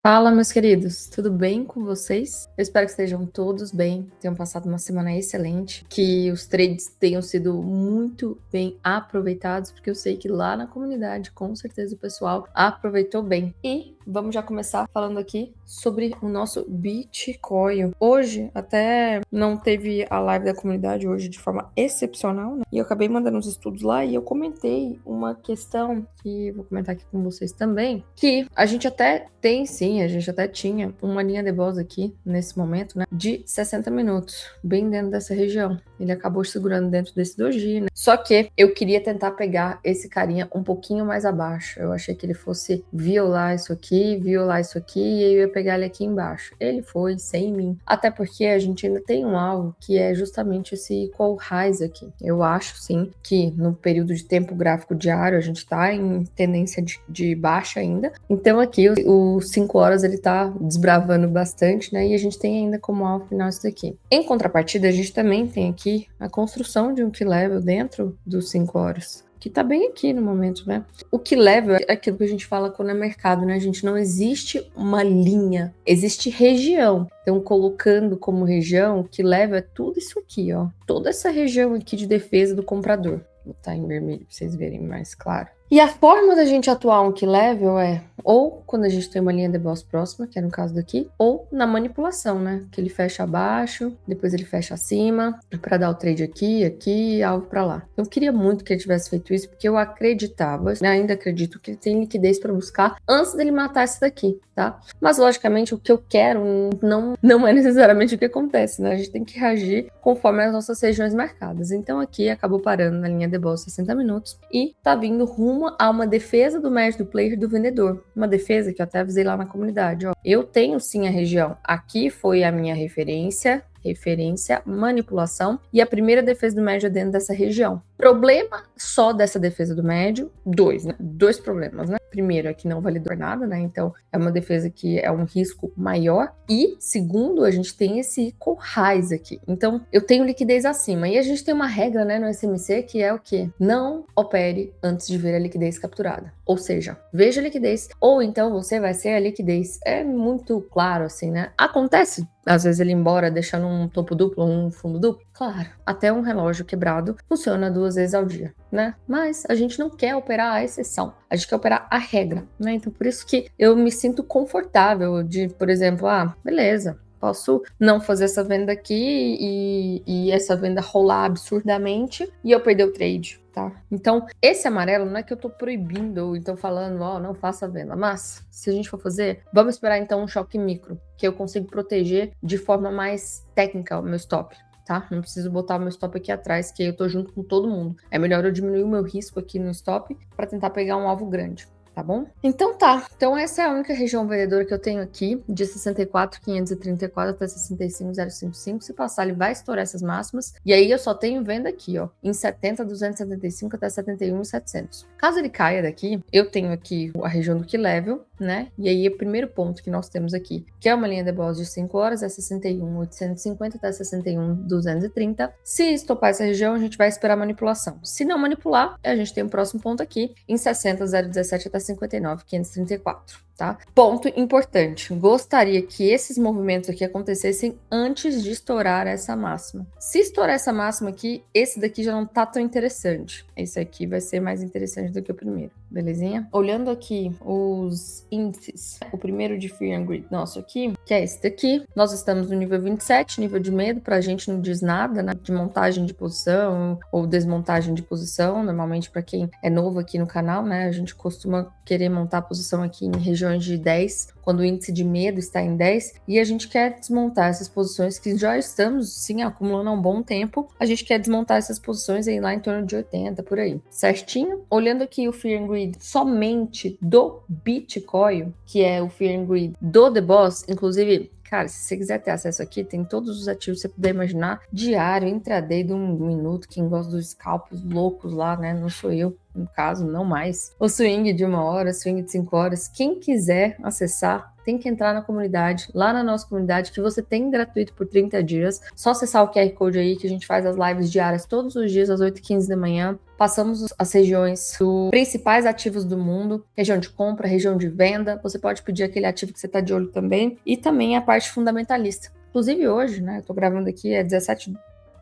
Fala, meus queridos, tudo bem com vocês? Eu espero que estejam todos bem, tenham passado uma semana excelente, que os trades tenham sido muito bem aproveitados, porque eu sei que lá na comunidade, com certeza, o pessoal aproveitou bem. E vamos já começar falando aqui sobre o nosso Bitcoin. Hoje, até não teve a live da comunidade hoje de forma excepcional, né? E eu acabei mandando uns estudos lá e eu comentei uma questão que vou comentar aqui com vocês também, que a gente até tem sim, a gente até tinha uma linha de boss aqui nesse momento, né, de 60 minutos, bem dentro dessa região. Ele acabou segurando dentro desse doji, né? Só que eu queria tentar pegar esse carinha um pouquinho mais abaixo. Eu achei que ele fosse violar isso aqui, e eu ia pegar ele aqui embaixo. Ele foi sem mim. Até porque a gente ainda tem um alvo que é justamente esse equal highs aqui. Eu acho sim que no período de tempo gráfico diário a gente tá em tendência de baixa ainda. Então aqui os 5 horas ele tá desbravando bastante, né? E a gente tem ainda como alvo final isso daqui. Em contrapartida, a gente também tem aqui a construção de um key level dentro dos 5 horas. Que tá bem aqui no momento, né? O key level é aquilo que a gente fala quando é mercado, né? A gente não existe uma linha, existe região. Então, colocando como região, o key level é tudo isso aqui, ó. Toda essa região aqui de defesa do comprador. Vou botar em vermelho pra vocês verem mais claro. E a forma da gente atuar um key level é ou quando a gente tem uma linha de boss próxima, que é no caso daqui, ou na manipulação, né? Que ele fecha abaixo, depois ele fecha acima, para dar o trade aqui, alvo para lá. Eu queria muito que ele tivesse feito isso, porque eu acreditava, né, ainda acredito que ele tem liquidez para buscar antes dele matar esse daqui, tá? Mas logicamente o que eu quero não é necessariamente o que acontece, né? A gente tem que reagir conforme as nossas regiões marcadas. Então aqui acabou parando na linha de boss 60 minutos e tá vindo rumo a uma defesa do médio do player do vendedor. Uma defesa que eu até avisei lá na comunidade, ó. Eu tenho sim a região. Aqui foi a minha referência, manipulação, e a primeira defesa do médio é dentro dessa região. Problema só dessa defesa do médio, dois problemas, né? Primeiro é que não validou nada, né? Então é uma defesa que é um risco maior. E segundo, a gente tem esse equal highs aqui. Então eu tenho liquidez acima. E a gente tem uma regra, né, no SMC que é o quê? Não opere antes de ver a liquidez capturada. Ou seja, veja a liquidez, ou então você vai ser a liquidez. É muito claro assim, né? Acontece às vezes ele ir embora deixando um topo duplo, um fundo duplo. Claro, até um relógio quebrado funciona 2 vezes ao dia, né? Mas a gente não quer operar a exceção, a gente quer operar a regra, né? Então por isso que eu me sinto confortável de, por exemplo, beleza, posso não fazer essa venda aqui e essa venda rolar absurdamente e eu perder o trade, tá? Então, esse amarelo não é que eu tô proibindo ou então falando, não faça a venda, mas se a gente for fazer, vamos esperar então um choque micro, que eu consigo proteger de forma mais técnica o meu stop. Tá? Não preciso botar o meu stop aqui atrás, que aí eu tô junto com todo mundo. É melhor eu diminuir o meu risco aqui no stop para tentar pegar um alvo grande. Tá bom? Então tá. Então essa é a única região vendedora que eu tenho aqui, de 64.534 até 65.055. Se passar, ele vai estourar essas máximas. E aí eu só tenho venda aqui, ó, em 70.275 até 71.700. Caso ele caia daqui, eu tenho aqui a região do key level, né? E aí o primeiro ponto que nós temos aqui, que é uma linha de boss de 5 horas, é 61.850 até 61.230. Se estopar essa região, a gente vai esperar a manipulação. Se não manipular, a gente tem o próximo ponto aqui, em 60.017 até 59.534. Tá? Ponto importante, gostaria que esses movimentos aqui acontecessem antes de estourar essa máxima. Se estourar essa máxima aqui, esse daqui já não tá tão interessante. Esse aqui vai ser mais interessante do que o primeiro, belezinha? Olhando aqui os índices, o primeiro de Fear and Greed nosso aqui, que é esse daqui, nós estamos no nível 27, nível de medo, pra gente não diz nada, né? De montagem de posição ou desmontagem de posição, normalmente para quem é novo aqui no canal, né? A gente costuma querer montar a posição aqui em regiões de 10, quando o índice de medo está em 10, e a gente quer desmontar essas posições que já estamos, sim, acumulando há um bom tempo, a gente quer desmontar essas posições aí lá em torno de 80, por aí, certinho? Olhando aqui o Fear and Greed somente do Bitcoin, que é o Fear and Greed do The Boss, inclusive, cara, se você quiser ter acesso aqui, tem todos os ativos que você puder imaginar, diário, intraday de 1 minuto, quem gosta dos scalpos loucos lá, né, não sou eu. no caso, não mais. O swing de 1 hora, swing de 5 horas. Quem quiser acessar, tem que entrar na comunidade, lá na nossa comunidade, que você tem gratuito por 30 dias. Só acessar o QR Code aí, que a gente faz as lives diárias todos os dias, às 8h15 da manhã. Passamos as regiões dos principais ativos do mundo, região de compra, região de venda. Você pode pedir aquele ativo que você está de olho também. E também a parte fundamentalista. Inclusive hoje, né, eu tô gravando aqui, é 17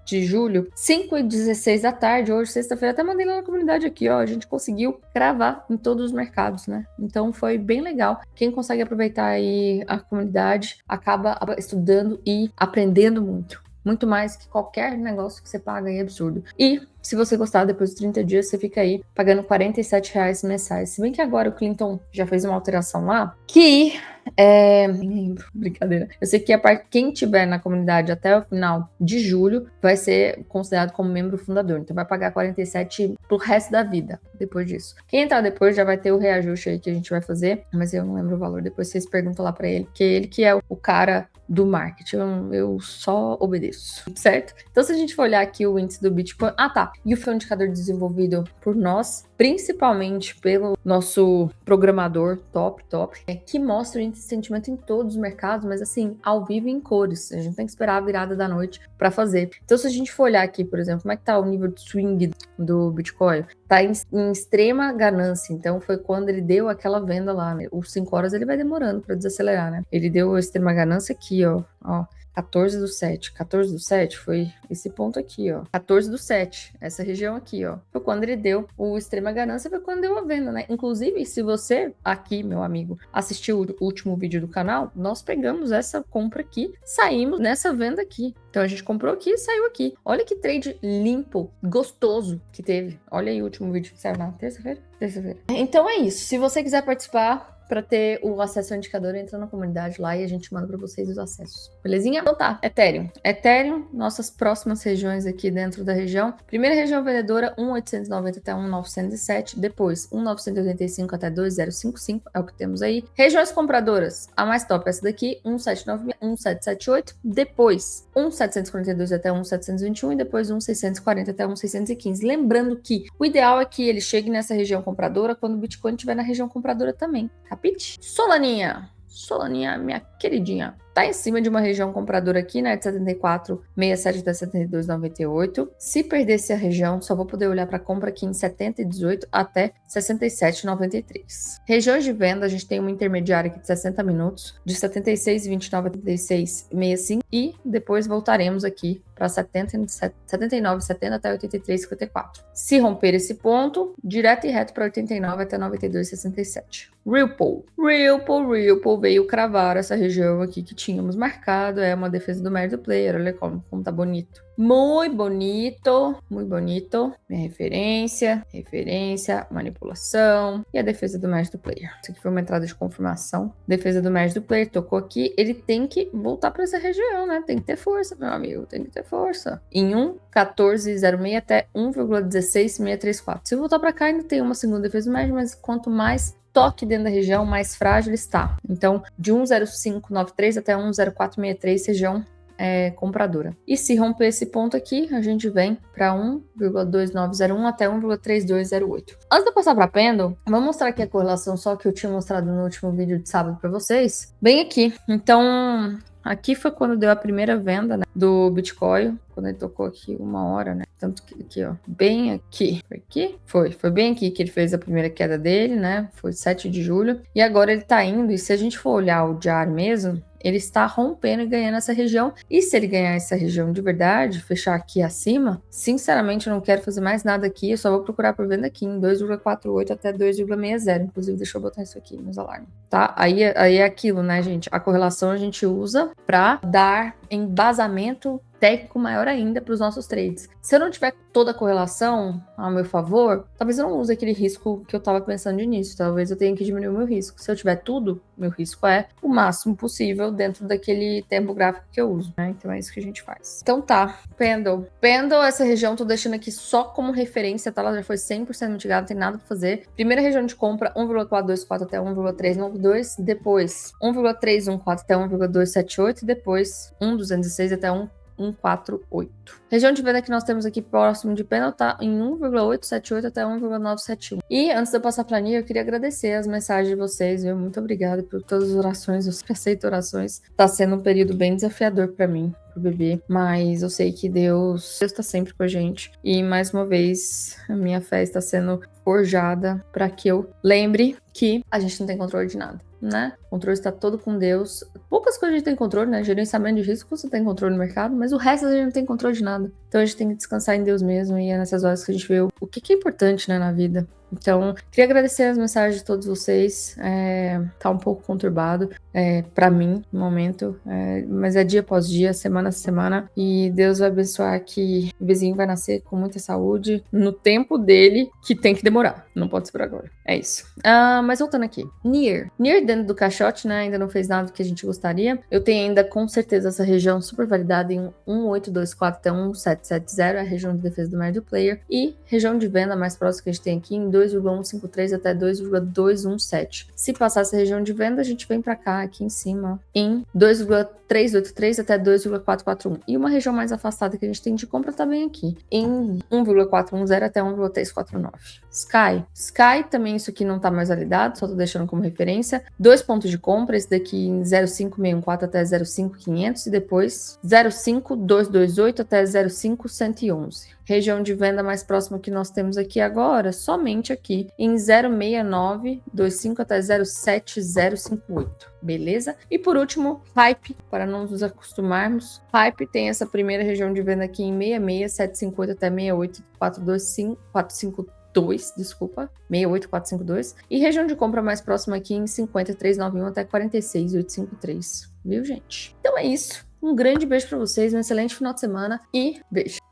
de julho, 5h16 da tarde, hoje, sexta-feira, até mandei lá na comunidade aqui, ó, a gente conseguiu cravar em todos os mercados, né? Então foi bem legal. Quem consegue aproveitar aí a comunidade acaba estudando e aprendendo muito. Muito mais que qualquer negócio que você paga aí, absurdo. E se você gostar, depois dos 30 dias, você fica aí pagando R$47 mensais. Se bem que agora o Clinton já fez uma alteração lá, que nem lembro, brincadeira. Eu sei que quem tiver na comunidade até o final de julho vai ser considerado como membro fundador. Então vai pagar 47 pro resto da vida, depois disso. Quem entrar depois já vai ter o reajuste aí que a gente vai fazer, mas eu não lembro o valor. Depois vocês perguntam lá pra ele, porque ele que é o cara do marketing, eu só obedeço, certo? Então se a gente for olhar aqui o índice do Bitcoin, tá, e foi um indicador desenvolvido por nós, principalmente pelo nosso programador top, que mostra o índice de sentimento em todos os mercados, mas assim, ao vivo em cores, a gente tem que esperar a virada da noite para fazer. Então se a gente for olhar aqui, por exemplo, como é que tá o nível de swing do Bitcoin, tá em extrema ganância, então foi quando ele deu aquela venda lá, né? Os 5 horas ele vai demorando para desacelerar, né? Ele deu a extrema ganância aqui, ó, 14/7. 14/7 foi esse ponto aqui, ó. 14/7, essa região aqui, ó. Foi quando ele deu o extrema ganância, foi quando deu a venda, né? Inclusive, se você aqui, meu amigo, assistiu o último vídeo do canal, nós pegamos essa compra aqui, saímos nessa venda aqui. Então a gente comprou aqui e saiu aqui. Olha que trade limpo, gostoso que teve. Olha aí o último vídeo que saiu na terça-feira. Então é isso. Se você quiser participar, para ter o acesso ao indicador, entra na comunidade lá e a gente manda para vocês os acessos. Belezinha? Então tá, Ethereum, nossas próximas regiões aqui dentro da região. Primeira região vendedora, 1.890 até 1.907, depois 1.985 até 2.055, é o que temos aí. Regiões compradoras, a mais top é essa daqui, 1.796, 1.778, depois 1.742 até 1.721 e depois 1.640 até 1.615. Lembrando que o ideal é que ele chegue nessa região compradora quando o Bitcoin estiver na região compradora também. Capite? Solaninha, minha queridinha, tá em cima de uma região compradora aqui, né, de 74,67 até 72,98. Se perder a região, só vou poder olhar para compra aqui em 70,18 até 67,93. Regiões de venda, a gente tem uma intermediária aqui de 60 minutos, de 76,29 a 86,65 e depois voltaremos aqui para 79,70 até 83,54. Se romper esse ponto, direto e reto para 89 até 92,67. Ripple veio cravar essa região aqui que tínhamos marcado, é uma defesa do médio player, olha como tá bonito. Muito bonito. Minha referência, manipulação e a defesa do médio player. Isso aqui foi uma entrada de confirmação. Defesa do médio player, tocou aqui, ele tem que voltar para essa região, né? Tem que ter força, meu amigo, tem que ter força. Em 1,1406 até 1,16634. Se voltar para cá, ainda tem uma segunda defesa do médio, mas quanto mais toque dentro da região, mais frágil está. Então, de 1,0593 até 1,0463, região compradora. E se romper esse ponto aqui, a gente vem para 1,2901 até 1,3208. Antes de eu passar para Pendle, vou mostrar aqui a correlação só que eu tinha mostrado no último vídeo de sábado para vocês. Bem aqui. Então, aqui foi quando deu a primeira venda, né, do Bitcoin, quando ele tocou aqui 1 hora, né? Tanto que aqui, ó, bem aqui. Foi aqui? Foi bem aqui que ele fez a primeira queda dele, né? Foi 7 de julho. E agora ele tá indo, e se a gente for olhar o diário mesmo, ele está rompendo e ganhando essa região. E se ele ganhar essa região de verdade, fechar aqui acima, sinceramente eu não quero fazer mais nada aqui, eu só vou procurar por venda aqui em 2,48 até 2,60. Inclusive, deixa eu botar isso aqui nos alarmes, tá? Aí é aquilo, né, gente? A correlação a gente usa para dar embasamento técnico maior ainda para os nossos trades. Se eu não tiver toda a correlação a meu favor, talvez eu não use aquele risco que eu estava pensando de início. Talvez eu tenha que diminuir o meu risco. Se eu tiver tudo, meu risco é o máximo possível dentro daquele tempo gráfico que eu uso, né? Então é isso que a gente faz. Então tá, Pendle, essa região tô deixando aqui só como referência, tá? Ela já foi 100% mitigada, não tem nada para fazer. Primeira região de compra, 1,424 até 1,392, depois 1,314 até 1,278 e depois 1,206 até 1,148. Região de venda que nós temos aqui próximo de Pendle tá em 1,878 até 1,971. E antes de eu passar pra Nia, eu queria agradecer as mensagens de vocês, viu? Muito obrigada por todas as orações, eu sempre aceito orações. Tá sendo um período bem desafiador pra mim, pro bebê, mas eu sei que Deus tá sempre com a gente. E mais uma vez, a minha fé está sendo forjada para que eu lembre que a gente não tem controle de nada, né? O controle está todo com Deus. Poucas coisas a gente tem controle, né? Gerenciamento de risco você tem controle no mercado, mas o resto a gente não tem controle de nada. Então a gente tem que descansar em Deus mesmo, e é nessas horas que a gente vê o que é importante, né, na vida. Então, queria agradecer as mensagens de todos vocês. Tá um pouco conturbado para mim no momento, mas é dia após dia, semana a semana, e Deus vai abençoar que o vizinho vai nascer com muita saúde no tempo dele, que tem que demorar, não pode ser por agora. É isso. Mas voltando aqui, Nier dentro do caixote, né, ainda não fez nada do que a gente gostaria. Eu tenho ainda com certeza essa região super validada em 1,824 até 1,770, a região de defesa do médio player, e região de venda mais próxima que a gente tem aqui em 2,153 até 2,217. Se passar essa região de venda, a gente vem para cá, aqui em cima, em 2,383 até 2,441. E uma região mais afastada que a gente tem de compra tá bem aqui, em 1,410 até 1,349. Sky também, isso aqui não tá mais validado, só tô deixando como referência. 2 pontos de compra, esse daqui em 0,5614 até 0,5500 e depois 0,5228 até 0,5111. Região de venda mais próxima que nós temos aqui agora, somente aqui, em 0,6925 até 0,7058. Beleza? E por último, Hype, para não nos acostumarmos. Hype tem essa primeira região de venda aqui em 66,758 até 68,452, desculpa, 68452, e região de compra mais próxima aqui em 53,91 até 46,853, viu, gente? Então é isso. Um grande beijo para vocês, um excelente final de semana e beijo!